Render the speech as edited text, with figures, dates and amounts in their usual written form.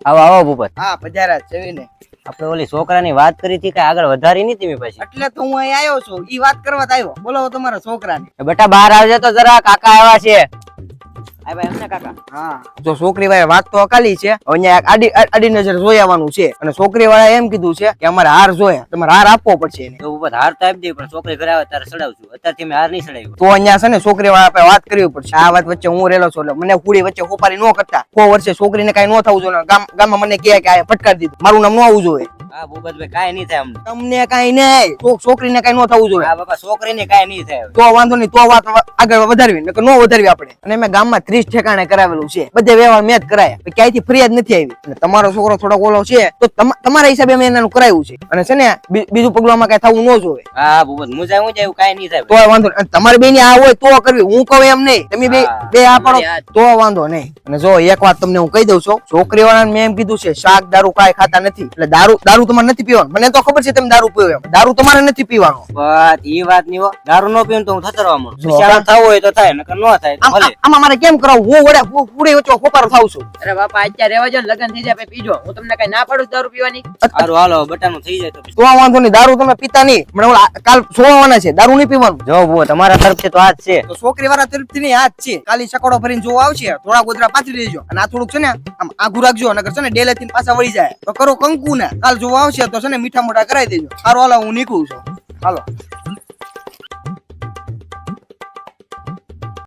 આવો આવો ભૂપત. હા પધારા જવીને. આપણે ઓલી છોકરાની વાત કરી હતી કે આગળ વધારી નહીં તમે પછી. એટલે તો હું અહીં આવ્યો છું. ઈ વાત કરવા જ આવ્યો. બોલો તમારા છોકરાને. બેટા બહાર આવજે તો જરા, કાકા આવ્યા છે. આવ્યા એમ ને કાકા? હા જો છોકરી વાળા વાત તો અકાલી છે. અહીંયા આડી નજર જોઈ આવવાનું છે અને છોકરી વાળા એમ કીધું છે કે અમારે હાર જોઈએ, તમારે હાર આપવો પડશે એને. તો ભૂપત હાર તો આપી દે, પણ છોકરી ઘરે આવે ત્યારે ચડાવશું. અત્યારથી મેં હાર નહીં ચડાવ્યો. તો અહીંયા છે ને છોકરી વાળા આપણે વાત કરવી પડશે. આ વાત વચ્ચે હું રેલો છું એટલે મને કુડી વચ્ચે હોપારી ન કરતા. 100 વર્ષે છોકરીને કઈ ન થવું જોઈએ. ગામમાં મને કહે કે આ ફટકારી દીધું, મારું નામ ન આવવું જોઈએ. હા ભૂપતભાઈ, કાંઈ નહીં થાય અમને. તમને કઈ નહીં, છોકરીને કઈ ન થવું જોઈએ. હા બાપા, છોકરીને કાંઈ નહીં થાય. તો વાંધો નહીં, તો વાત આગળ વધારવી, નકર ન વધારવી આપણે. અને મેં ગામમાં 30 ઠેકાણે કરાવેલું છે, બધે વ્યવહાર મેં જ કરાયા, ક્યાંયથી ફરિયાદ નથી આવી. અને તમારો છોકરો થોડોક ઓલો છે તો તમારા હિસાબે મેં એનાનું કરાવ્યું છે. અને છે ને બીજું પગલામાં કઈ થવું ન જોઈએ. હા ભૂપત, મુજાય મુજાય કાંઈ નહીં થાય. તો વાંધો નહીં. તમારે બે ની આ હોય તો કરવી, હું કહું એમ નહીં. તમે બે આ પડો તો વાંધો નહીં. અને જો એક વાત તમને હું કહી દઉં છું, છોકરી વાળાને મેં એમ કીધું છે શાક દારૂ કાંઈ ખાતા નથી. એટલે દારૂ તમારે નથી પીવાનું. મને તો ખબર છે તમે દારૂ પીવો એમ. દારૂ તમારે નથી પીવાનો. બસ ઈ વાત નહીં હો. દારૂ નો પીવું તો હું થતરવા મળું. શાળા થવું હોય તો થાય, નકર ન થાય તો ભલે. આમાં મારે કેમ કરાવું? હું પૂરી વચ્ચે ખોપારો થાઉં છું. અરે બાપા, અત્યારે રહેવા જો, લગન થઈ જાય પછી પીજો. હું તમને કઈ ના પાડું દારૂ પીવાની. સારું હાલો, બટાનું થઈ જાય તો તો વાંધો નહીં, દારૂ તમે પીતા નહીં. મને કાલ સોવાના છે, દારૂ નહીં પીવાનું. જો ભૂપત, તમારા તરફથી તો આ જ છે. તો છોકરી વાળા તરફથી નહીં, આ જ છે. ખાલી સકોડો ભરીને જોવા આવશે, થોડા ગોદરા પાથરી દેજો. અને આ થોડુંક છે ને આમ આઘું રાખજો, નકર છે ને ડેલેથી પાછા વળી જાય. તો કરો કંકુ ને, કાલ જોવા આવશે તો છે ને મીઠા મોઢા કરાવી દેજો. સારું હાલો, હું નીકળું છું. હાલો.